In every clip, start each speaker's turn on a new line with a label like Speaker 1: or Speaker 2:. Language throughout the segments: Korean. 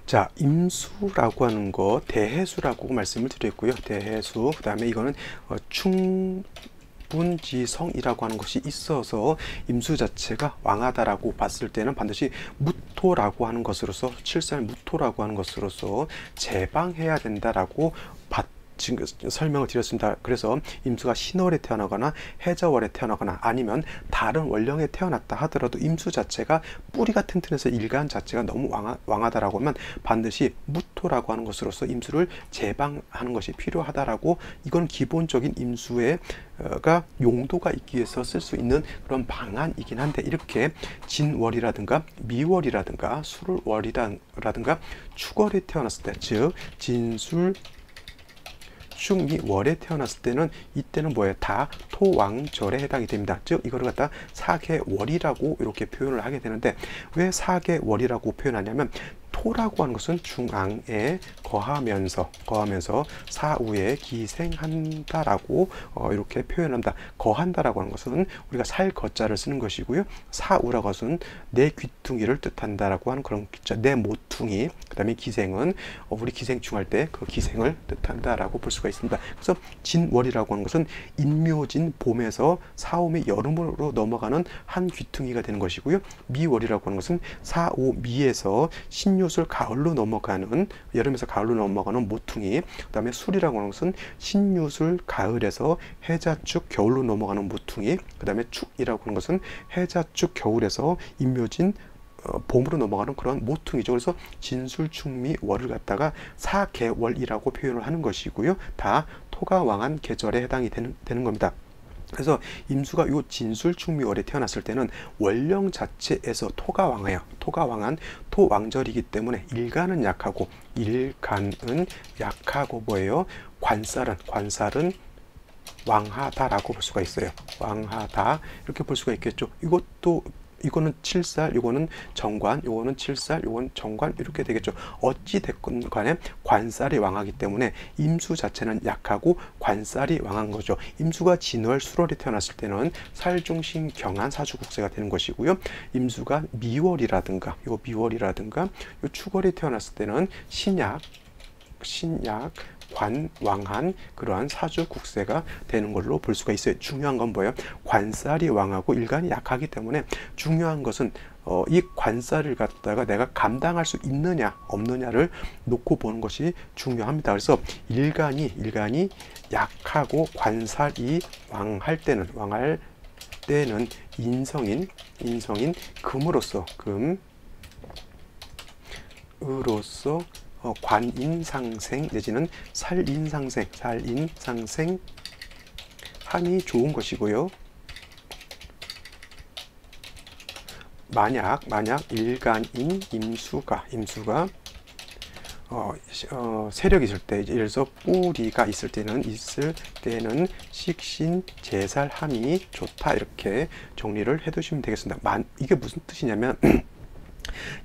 Speaker 1: 자, 임수라고 하는 거 대해수라고 말씀을 드렸고요. 대해수. 그 다음에 이거는 충분지성이라고 하는 것이 있어서 임수 자체가 왕하다라고 봤을 때는 반드시 무토라고 하는 것으로서 칠살 무토라고 하는 것으로서 제방해야 된다라고 지금 설명을 드렸습니다. 그래서 임수가 신월에 태어나거나 해자월에 태어나거나 아니면 다른 월령에 태어났다 하더라도 임수 자체가 뿌리가 튼튼해서 일간 자체가 너무 왕하다라고 하면 반드시 무토라고 하는 것으로서 임수를 제방하는 것이 필요하다라고, 이건 기본적인 임수의 용도가 있기 위해서 쓸 수 있는 그런 방안이긴 한데, 이렇게 진월이라든가 미월이라든가 술월이라든가 축월에 태어났을 때, 즉 진술 축미월에 태어났을 때는 이때는 뭐예요? 다 토왕절에 해당이 됩니다. 즉 이거를 갖다 사계월이라고 이렇게 표현을 하게 되는데, 왜 사계월이라고 표현하냐면 토라고 하는 것은 중앙에 거하면서 사우에 기생한다라고 이렇게 표현합니다. 거한다라고 하는 것은 우리가 살 거자를 쓰는 것이고요. 사우라고 것은 내 귀퉁이를 뜻한다라고 하는 그런 기자, 내 모퉁이. 그다음에 기생은 우리 기생충 할 때 그 기생을 뜻한다라고 볼 수가 있습니다. 그래서 진월이라고 하는 것은 인묘진 봄에서 사오미 여름으로 넘어가는 한 귀퉁이가 되는 것이고요. 미월이라고 하는 것은 사오미에서 신유술 가을로 넘어가는, 여름에서 가을로 넘어가는 모퉁이. 그 다음에 술이라고 하는 것은 신유술 가을에서 해자축 겨울로 넘어가는 모퉁이. 그 다음에 축이라고 하는 것은 해자축 겨울에서 인묘진 봄으로 넘어가는 그런 모퉁이죠. 그래서 진술충미월을 갖다가 사계월이라고 표현을 하는 것이고요. 다 토가 왕한 계절에 해당이 되는 겁니다. 그래서 임수가 요 진술충미월에 태어났을 때는 월령 자체에서 토가 왕해요. 토가 왕한 토왕절이기 때문에 일간은 약하고 뭐예요? 관살은 왕하다라고 볼 수가 있어요. 왕하다 이렇게 볼 수가 있겠죠. 이거는 칠살, 이거는 정관, 이거는 칠살, 이건 정관, 이렇게 되겠죠. 어찌 됐건 간에 관살이 왕하기 때문에 임수 자체는 약하고 관살이 왕한 거죠. 임수가 진월, 술월에 태어났을 때는 살중신 경한 사주국세가 되는 것이고요. 임수가 미월이라든가 요 축월에 태어났을 때는 신약 관왕한 그러한 사주 국세가 되는 걸로 볼 수가 있어요. 중요한 건 뭐예요? 관살이 왕하고 일간이 약하기 때문에 중요한 것은 이 관살을 갖다가 내가 감당할 수 있느냐 없느냐를 놓고 보는 것이 중요합니다. 그래서 일간이 약하고 관살이 왕할 때는 인성인 금으로서 관인상생 내지는 살인상생 함이 좋은 것이고요. 만약 일간인 임수가 세력이 있을 때, 예를 들어서 뿌리가 있을 때는 식신 제살함이 좋다, 이렇게 정리를 해두시면 되겠습니다. 이게 무슨 뜻이냐면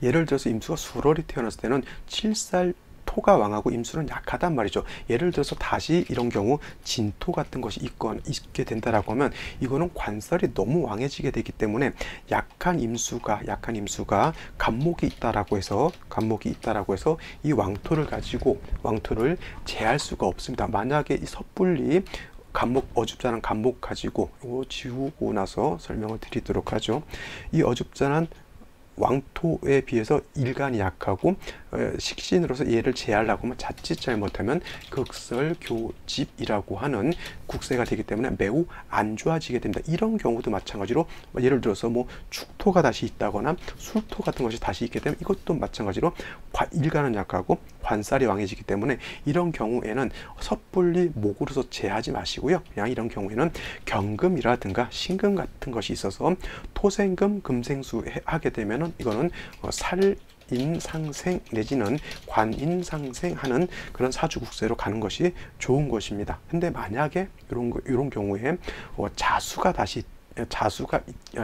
Speaker 1: 예를 들어서 임수가 술월이 태어났을 때는 칠살 토가 왕하고 임수는 약하단 말이죠. 예를 들어서 다시 이런 경우 진토 같은 것이 있게 된다라고 하면 이거는 관살이 너무 왕해지게 되기 때문에 약한 임수가 간목이 있다라고 해서 이 왕토를 제할 수가 없습니다. 만약에 이 섣불리 어줍잖은 간목 가지고 이거 지우고 나서 설명을 드리도록 하죠. 이 어줍잖은 왕토에 비해서 일간이 약하고 식신으로서 얘를 제하려고 하면 자칫 잘못하면 극설교집이라고 하는 국세가 되기 때문에 매우 안 좋아지게 됩니다. 이런 경우도 마찬가지로 예를 들어서 축토가 다시 있다거나 술토 같은 것이 다시 있게 되면 이것도 마찬가지로 일간은 약하고 관살이 왕해지기 때문에 이런 경우에는 섣불리 목으로서 제하지 마시고요. 그냥 이런 경우에는 경금이라든가 신금 같은 것이 있어서 토생금 금생수 하게 되면은 이거는 살인상생 내지는 관인상생하는 그런 사주국세로 가는 것이 좋은 것입니다. 근데 만약에 이런 경우에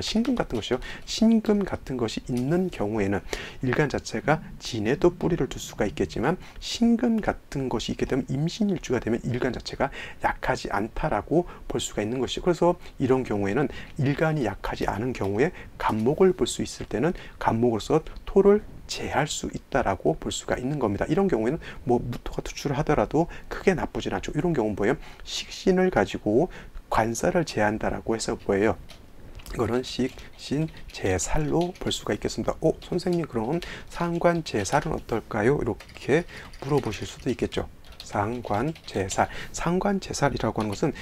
Speaker 1: 신금 같은 것이 있는 경우에는 일간 자체가 진에도 뿌리를 둘 수가 있겠지만 신금 같은 것이 있게 되면 임신일주가 되면 일간 자체가 약하지 않다라고 볼 수가 있는 것이죠. 그래서 이런 경우에는 일간이 약하지 않은 경우에 간목을 볼 수 있을 때는 간목으로서 토를 제할 수 있다라고 볼 수가 있는 겁니다. 이런 경우에는 뭐 무토가 투출을 하더라도 크게 나쁘진 않죠. 이런 경우는 뭐예요? 식신을 가지고 관살을 제한다라고 해서 뭐예요? 이거는 식신제살로 볼 수가 있겠습니다. 선생님 그럼 상관제살은 어떨까요? 이렇게 물어보실 수도 있겠죠. 상관제살. 상관제살이라고 하는 것은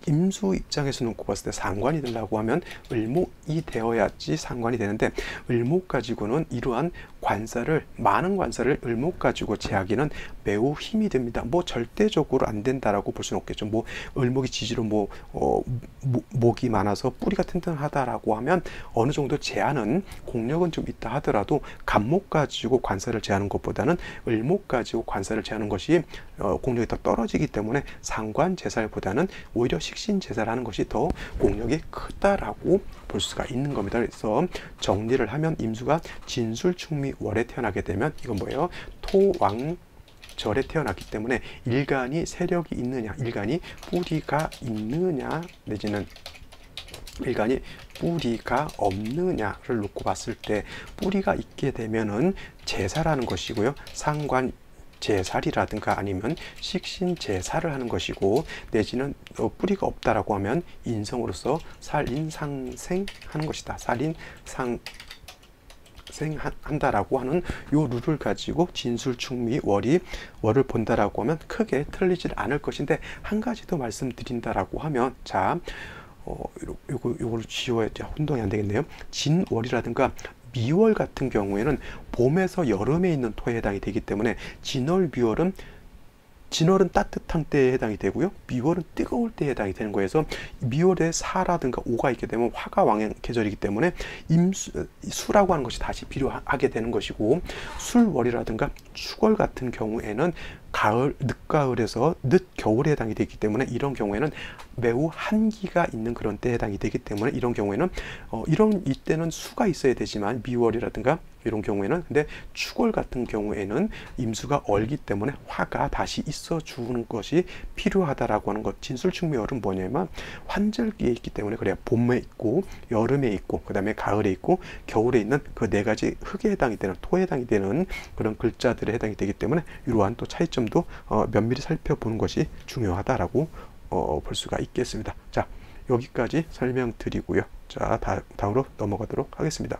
Speaker 1: 임수 입장에서 놓고 봤을 때 상관이 되려고 하면 을목이 되어야지 상관이 되는데, 을목 가지고는 이러한 관살을, 많은 관살을 을목 가지고 제하기는 매우 힘이 됩니다. 뭐 절대적으로 안 된다라고 볼 수는 없겠죠. 뭐 을목이 지지로 목이 많아서 뿌리가 튼튼하다라고 하면 어느 정도 제하는 공력은 좀 있다 하더라도, 간목 가지고 관살을 제하는 것보다는 을목 가지고 관살을 제하는 것이 공력이 더 떨어지기 때문에 상관제살보다는 오히려 식신제살하는 것이 더 공력이 크다라고 볼 수가 있는 겁니다. 그래서 정리를 하면 임수가 진술충미월에 태어나게 되면 이건 뭐예요? 토왕절에 태어났기 때문에 일간이 세력이 있느냐, 일간이 뿌리가 있느냐, 내지는 일간이 뿌리가 없느냐를 놓고 봤을 때 뿌리가 있게 되면은 제살하는 것이고요. 상관 제살이라든가 아니면 식신제살을 하는 것이고, 내지는 뿌리가 없다라고 하면 인성으로서 살인상생하는 것이다. 살인상생한다라고 하는 요 룰을 가지고 진술충미 월을 본다라고 하면 크게 틀리질 않을 것인데, 한 가지 더 말씀드린다라고 하면, 자, 요걸 지워야지 혼동이 안 되겠네요. 진월이라든가 미월 같은 경우에는 봄에서 여름에 있는 토에 해당이 되기 때문에 진월, 미월은 따뜻한 때에 해당이 되고요. 미월은 뜨거울 때에 해당이 되는 거여서, 미월에 사라든가 오가 있게 되면 화가 왕의 계절이기 때문에 수라고 하는 것이 다시 필요하게 되는 것이고, 술월이라든가 축월 같은 경우에는 늦가을에서 늦겨울에 해당이 되기 때문에, 이런 경우에는 매우 한기가 있는 그런 때에 해당이 되기 때문에, 이런 경우에는 이때는 수가 있어야 되지만, 미월이라든가 이런 경우에는, 근데 축월 같은 경우에는 임수가 얼기 때문에 화가 다시 있어 주는 것이 필요하다라고 하는 것. 진술충미월은 뭐냐면 환절기에 있기 때문에, 그래야 봄에 있고 여름에 있고 그 다음에 가을에 있고 겨울에 있는 그 네 가지 흙에 해당이 되는, 토에 해당이 되는 그런 글자들에 해당이 되기 때문에, 이러한 또 차이점도 면밀히 살펴보는 것이 중요하다라고 볼 수가 있겠습니다. 자, 여기까지 설명드리고요. 자, 다음으로 넘어가도록 하겠습니다.